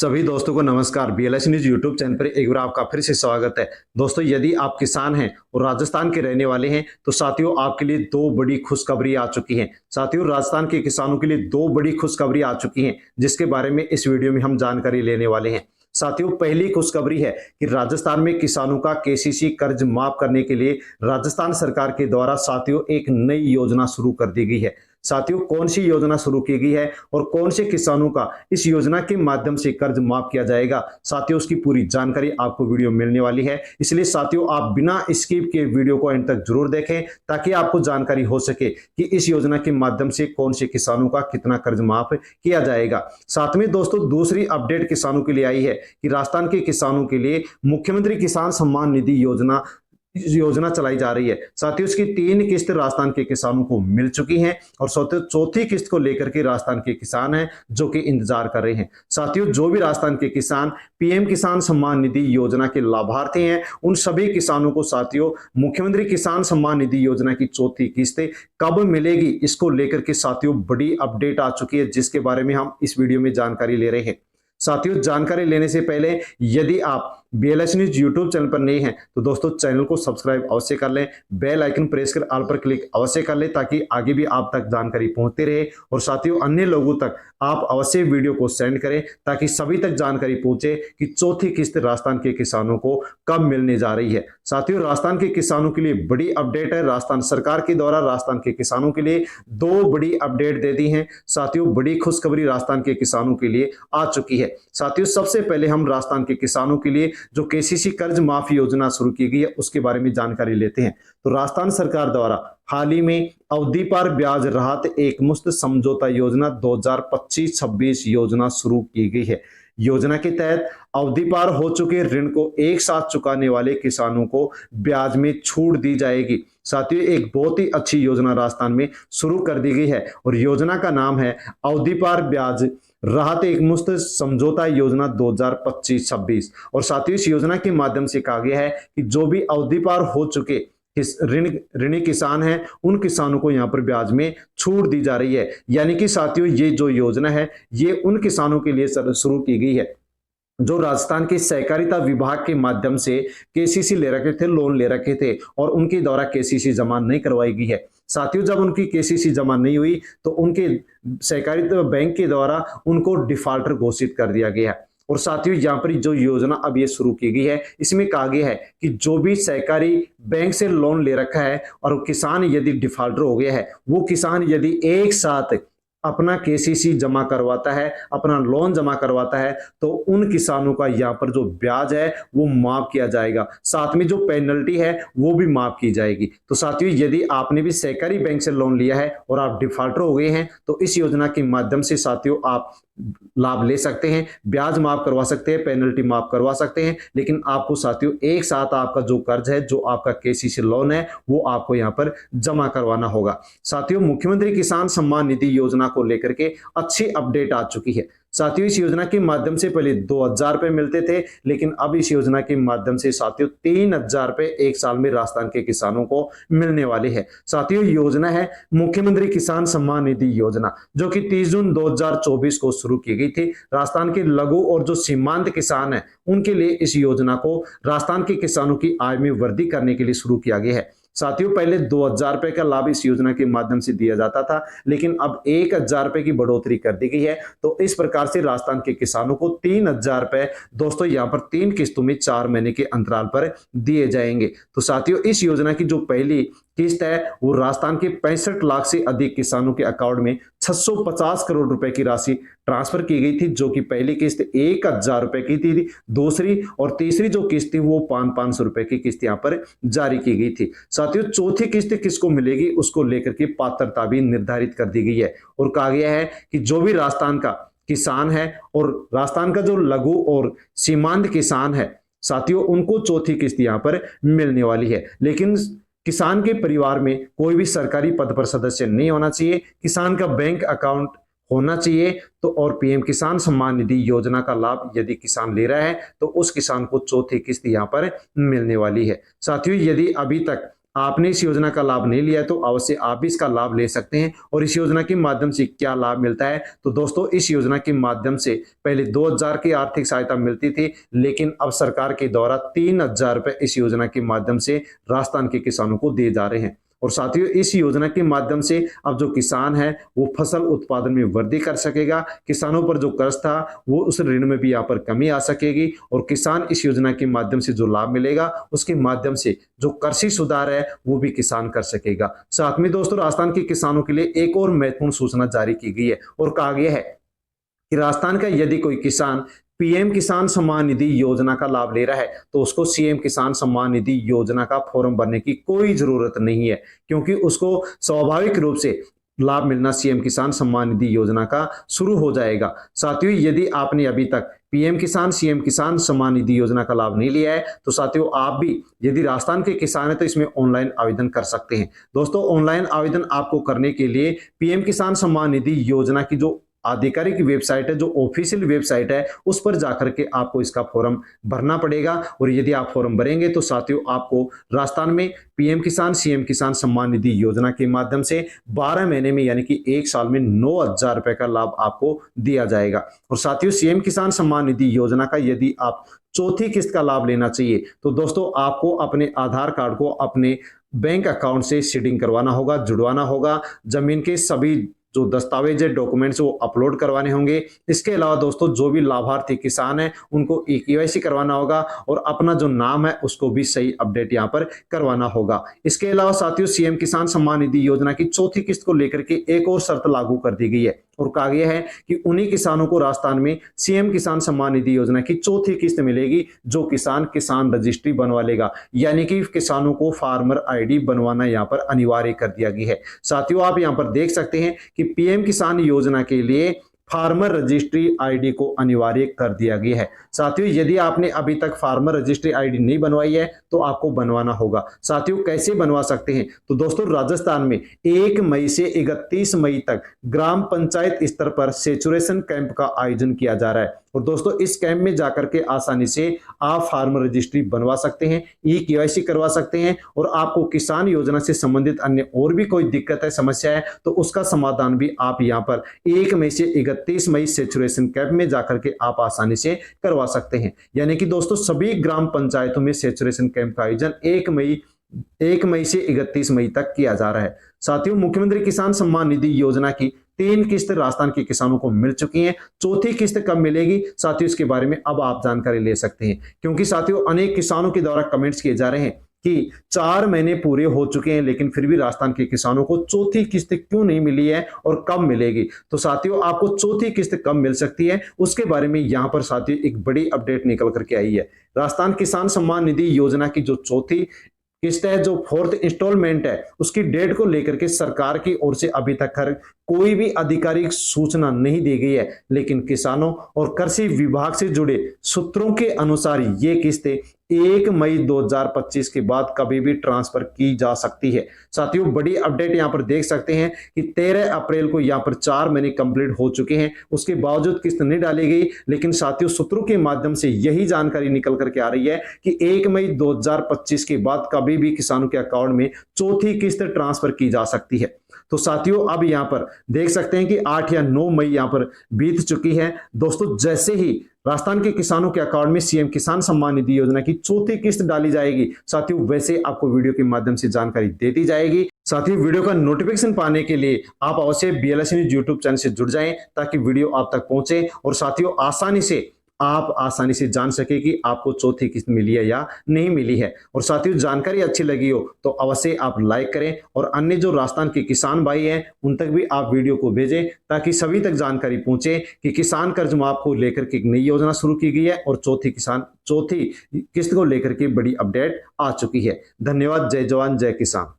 सभी दोस्तों को नमस्कार। बीएलएस न्यूज यूट्यूब चैनल पर एक बार आपका फिर से स्वागत है। दोस्तों, यदि आप किसान हैं और राजस्थान के रहने वाले हैं तो साथियों आपके लिए दो बड़ी खुशखबरी आ चुकी हैं। साथियों, राजस्थान के किसानों के लिए दो बड़ी खुशखबरी आ चुकी हैं जिसके बारे में इस वीडियो में हम जानकारी लेने वाले हैं। साथियों, पहली खुशखबरी है कि राजस्थान में किसानों का केसीसी कर्ज माफ करने के लिए राजस्थान सरकार के द्वारा साथियों एक नई योजना शुरू कर दी गई है। साथियों, कौन सी योजना शुरू की गई है और कौन से किसानों का इस योजना के माध्यम से कर्ज माफ किया जाएगा, साथियों उसकी पूरी जानकारी आपको वीडियो मिलने वाली है। इसलिए साथियों आप बिना स्किप के वीडियो को अंत तक जरूर देखें ताकि आपको जानकारी हो सके कि इस योजना के माध्यम से कौन से किसानों का कितना कर्ज माफ किया जाएगा। साथ में दोस्तों दूसरी अपडेट किसानों के लिए आई है कि राजस्थान के किसानों के लिए मुख्यमंत्री किसान सम्मान निधि योजना चलाई जा रही है। साथियों, इसकी 3 किस्त राजस्थान के किसानों को मिल चुकी हैं और चौथी किस्त को लेकर के राजस्थान के किसान हैं जो कि इंतजार कर रहे हैं। साथियों, जो भी राजस्थान के किसान पीएम किसान सम्मान निधि योजना के लाभार्थी हैं उन सभी किसानों को साथियों मुख्यमंत्री किसान सम्मान निधि योजना की चौथी किस्त कब मिलेगी, इसको लेकर के साथियों बड़ी अपडेट आ चुकी है जिसके बारे में हम इस वीडियो में जानकारी ले रहे हैं। साथियों, जानकारी लेने से पहले यदि आप बीएलएस न्यूज यूट्यूब चैनल पर नए हैं तो दोस्तों चैनल को सब्सक्राइब अवश्य कर लें, बेल आइकन प्रेस कर ऑल पर क्लिक अवश्य कर लें ताकि आगे भी आप तक जानकारी पहुंचती रहे। और साथियों अन्य लोगों तक आप अवश्य वीडियो को सेंड करें ताकि सभी तक जानकारी पहुंचे कि चौथी किस्त राजस्थान के किसानों को कब मिलने जा रही है। साथियों, राजस्थान के किसानों के लिए बड़ी अपडेट है। राजस्थान सरकार के द्वारा राजस्थान के किसानों के लिए 2 बड़ी अपडेट दे दी हैं। साथियों, बड़ी खुशखबरी राजस्थान के किसानों के लिए आ चुकी है। साथियों, सबसे पहले हम राजस्थान के किसानों के लिए जो केसीसी कर्ज माफी योजना शुरू की गई है उसके बारे में जानकारी लेते हैं। तो राजस्थान सरकार द्वारा हाल ही में अवधि पार ब्याज राहत एकमुश्त समझौता योजना 2025-26 योजना शुरू की गई है। योजना के तहत अवधि पार हो चुके ऋण को एक साथ चुकाने वाले किसानों को ब्याज में छूट दी जाएगी। साथियों, एक बहुत ही अच्छी योजना राजस्थान में शुरू कर दी गई है और योजना का नाम है अवधि पार ब्याज राहत एकमुश्त समझौता योजना 2025-26। और साथियों इस योजना के माध्यम से कहा गया है कि जो भी अवधि पार हो चुके ऋणी किसान हैं उन किसानों को यहां पर ब्याज में छूट दी जा रही है। यानी कि साथियों ये जो योजना है ये उन किसानों के लिए शुरू की गई है जो राजस्थान के सहकारिता विभाग के माध्यम से केसीसी ले रखे थे, लोन ले रखे थे और उनके द्वारा केसीसी जमा नहीं करवाई गई है। साथियों, जब उनकी केसीसी जमा नहीं हुई तो उनके सहकारिता बैंक के द्वारा उनको डिफॉल्टर घोषित कर दिया गया है। और साथियों यहाँ पर जो योजना अब ये शुरू की गई है इसमें कहा गया है कि जो भी सहकारी बैंक से लोन ले रखा है और किसान यदि डिफॉल्टर हो गया है, वो किसान यदि एक साथ अपना केसीसी जमा करवाता है, अपना लोन जमा करवाता है तो उन किसानों का यहाँ पर जो ब्याज है वो माफ किया जाएगा, साथ में जो पेनल्टी है वो भी माफ की जाएगी। तो साथियों यदि आपने भी सहकारी बैंक से लोन लिया है और आप डिफॉल्टर हो गए हैं तो इस योजना के माध्यम से साथियों आप लाभ ले सकते हैं, ब्याज माफ करवा सकते हैं, पेनल्टी माफ करवा सकते हैं। लेकिन आपको साथियों एक साथ आपका जो कर्ज है, जो आपका केसीसी लोन है वो आपको यहां पर जमा करवाना होगा। साथियों, मुख्यमंत्री किसान सम्मान निधि योजना को लेकर के अच्छी अपडेट आ चुकी है। साथियों, इस योजना के माध्यम से पहले 2000 रुपए मिलते थे लेकिन अब इस योजना के माध्यम से साथियों 3000 रुपए एक साल में राजस्थान के किसानों को मिलने वाले हैं। साथियों, योजना है मुख्यमंत्री किसान सम्मान निधि योजना जो कि 30 जून 2024 को शुरू की गई थी। राजस्थान के लघु और जो सीमांत किसान है उनके लिए इस योजना को राजस्थान के किसानों की आय में वृद्धि करने के लिए शुरू किया गया है। साथियों, पहले 2000 रुपए का लाभ इस योजना के माध्यम से दिया जाता था लेकिन अब 1000 रुपए की बढ़ोतरी कर दी गई है। तो इस प्रकार से राजस्थान के किसानों को 3000 रुपए दोस्तों यहां पर 3 किस्तों में 4 महीने के अंतराल पर दिए जाएंगे। तो साथियों इस योजना की जो पहली किस्त है वो राजस्थान के 65 लाख से अधिक किसानों के अकाउंट में 650 करोड़ रुपए की राशि ट्रांसफर की गई थी, जो कि पहली किस्त 1000 रुपए की थी, दूसरी और तीसरी जो किस्त थी वो 500 रुपए की किस्त यहां पर जारी की गई थी। साथियों, चौथी किस्त किसको मिलेगी उसको लेकर के पात्रता भी निर्धारित कर दी गई है और कहा गया है कि जो भी राजस्थान का किसान है और राजस्थान का जो लघु और सीमांत किसान है साथियों उनको चौथी किस्त यहां पर मिलने वाली है। लेकिन किसान के परिवार में कोई भी सरकारी पद पर सदस्य नहीं होना चाहिए, किसान का बैंक अकाउंट होना चाहिए। तो और पीएम किसान सम्मान निधि योजना का लाभ यदि किसान ले रहा है तो उस किसान को चौथी किस्त यहां पर मिलने वाली है। साथियों, यदि अभी तक आपने इस योजना का लाभ नहीं लिया है तो अवश्य आप भी इसका लाभ ले सकते हैं। और इस योजना के माध्यम से क्या लाभ मिलता है, तो दोस्तों इस योजना के माध्यम से पहले 2000 की आर्थिक सहायता मिलती थी, लेकिन अब सरकार के द्वारा 3000 रुपए इस योजना के माध्यम से राजस्थान के किसानों को दिए जा रहे हैं। और साथियों इस योजना के माध्यम से अब जो किसान है वो फसल उत्पादन में वृद्धि कर सकेगा, किसानों पर जो कर्ज था वो उस ऋण में भी यहाँ पर कमी आ सकेगी, और किसान इस योजना के माध्यम से जो लाभ मिलेगा उसके माध्यम से जो कृषि सुधार है वो भी किसान कर सकेगा। साथ में दोस्तों राजस्थान के किसानों के लिए एक और महत्वपूर्ण सूचना जारी की गई है और कहा गया है कि राजस्थान का यदि कोई किसान पीएम किसान सम्मान निधि योजना का लाभ ले रहा है तो उसको सीएम किसान सम्मान निधि योजना का फॉर्म भरने की कोई जरूरत नहीं है, क्योंकि उसको स्वाभाविक रूप से लाभ मिलना सीएम किसान सम्मान निधि योजना का शुरू हो जाएगा। साथियों यदि आपने अभी तक पीएम किसान सीएम किसान सम्मान निधि योजना का लाभ नहीं लिया है तो साथियों आप भी यदि राजस्थान के किसान है तो इसमें ऑनलाइन आवेदन कर सकते हैं। दोस्तों ऑनलाइन आवेदन आपको करने के लिए पीएम किसान सम्मान निधि योजना की जो आधिकारिक वेबसाइट है, जो ऑफिशियल वेबसाइट है, उस पर जाकर के आपको इसका फॉर्म भरना पड़ेगा। और यदि आप फॉर्म भरेंगे तो साथियों आपको राजस्थान में पीएम किसान सीएम किसान सम्मान निधि योजना के माध्यम से 12 महीने में यानी कि 1 साल में 9000 रुपए का लाभ आपको दिया जाएगा। और साथियों सीएम किसान सम्मान निधि योजना का यदि आप चौथी किस्त का लाभ लेना चाहिए तो दोस्तों आपको अपने आधार कार्ड को अपने बैंक अकाउंट से सीडिंग करवाना होगा, जुड़वाना होगा, जमीन के सभी जो दस्तावेज है डॉक्यूमेंट्स वो अपलोड करवाने होंगे। इसके अलावा दोस्तों जो भी लाभार्थी किसान है उनको केवाईसी करवाना होगा और अपना जो नाम है उसको भी सही अपडेट यहाँ पर करवाना होगा। इसके अलावा साथियों सीएम किसान सम्मान निधि योजना की चौथी किस्त को लेकर के एक और शर्त लागू कर दी गई है और कहा गया है कि उन्हीं किसानों को राजस्थान में सीएम किसान सम्मान निधि योजना की चौथी किस्त मिलेगी जो किसान किसान रजिस्ट्री बनवा लेगा, यानी कि किसानों को फार्मर आईडी बनवाना यहाँ पर अनिवार्य कर दिया गया है। साथियों आप यहाँ पर देख सकते हैं कि पीएम किसान योजना के लिए फार्मर रजिस्ट्री आईडी को अनिवार्य कर दिया गया है। साथियों यदि आपने अभी तक फार्मर रजिस्ट्री आईडी नहीं बनवाई है तो आपको बनवाना होगा। साथियों कैसे बनवा सकते हैं, तो दोस्तों राजस्थान में 1 मई से 31 मई तक ग्राम पंचायत स्तर पर सेचुरेशन कैंप का आयोजन किया जा रहा है और दोस्तों इस कैंप में जाकर के आसानी से आप फार्मर रजिस्ट्री बनवा सकते हैं, केवाईसी करवा सकते हैं और आपको किसान योजना से संबंधित अन्य और भी कोई दिक्कत है समस्या है तो उसका समाधान भी आप यहाँ पर 1 मई से 31 मई सेचुरेशन कैंप में जाकर के आप आसानी से करवा सकते हैं। यानी कि दोस्तों सभी ग्राम पंचायतों में सेचुरेशन कैंप का आयोजन 1 मई से 31 मई तक किया जा रहा है। साथियों मुख्यमंत्री किसान सम्मान निधि योजना की 3 किस्त राजस्थान के किसानों को मिल चुकी हैं। चौथी किस्त कब मिलेगी साथियों इसके बारे में अब आप जानकारी ले सकते हैं, क्योंकि साथियों अनेक किसानों के द्वारा कमेंट्स किए जा रहे हैं कि 4 महीने पूरे हो चुके हैं लेकिन फिर भी राजस्थान के किसानों को चौथी किस्त क्यों नहीं मिली है और कब मिलेगी। तो साथियों आपको चौथी किस्त कब मिल सकती है उसके बारे में यहां पर साथियों एक बड़ी अपडेट निकल करके आई है। राजस्थान किसान सम्मान निधि योजना की जो चौथी किस्त है, जो 4th इंस्टॉलमेंट है, उसकी डेट को लेकर के सरकार की ओर से अभी तक कोई भी आधिकारिक सूचना नहीं दी गई है, लेकिन किसानों और कृषि विभाग से जुड़े सूत्रों के अनुसार ये किस्तें 1 मई 2025 के बाद कभी भी ट्रांसफर की जा सकती है। साथियों बड़ी अपडेट यहां पर देख सकते हैं कि 13 अप्रैल को यहां पर 4 महीने कंप्लीट हो चुके हैं, उसके बावजूद किस्त नहीं डाली गई, लेकिन साथियों सूत्रों के माध्यम से यही जानकारी निकल करके आ रही है कि 1 मई 2025 के बाद कभी भी किसानों के अकाउंट में चौथी किस्त ट्रांसफर की जा सकती है। तो साथियों अब यहां पर देख सकते हैं कि 8 या 9 मई यहां पर बीत चुकी है। दोस्तों जैसे ही राजस्थान के किसानों के अकाउंट में सीएम किसान सम्मान निधि योजना की चौथी किस्त डाली जाएगी साथियों वैसे आपको वीडियो के माध्यम से जानकारी दे दी जाएगी। साथियों वीडियो का नोटिफिकेशन पाने के लिए आप अवश्य BLS न्यूज यूट्यूब चैनल से जुड़ जाएं ताकि वीडियो आप तक पहुंचे और साथियों आप आसानी से जान सके कि आपको चौथी किस्त मिली है या नहीं मिली है। और साथियों जानकारी अच्छी लगी हो तो अवश्य आप लाइक करें और अन्य जो राजस्थान के किसान भाई हैं उन तक भी आप वीडियो को भेजें ताकि सभी तक जानकारी पहुंचे कि किसान कर्ज माफ को लेकर के एक नई योजना शुरू की गई है और चौथी किस्त को लेकर के बड़ी अपडेट आ चुकी है। धन्यवाद। जय जवान जय किसान।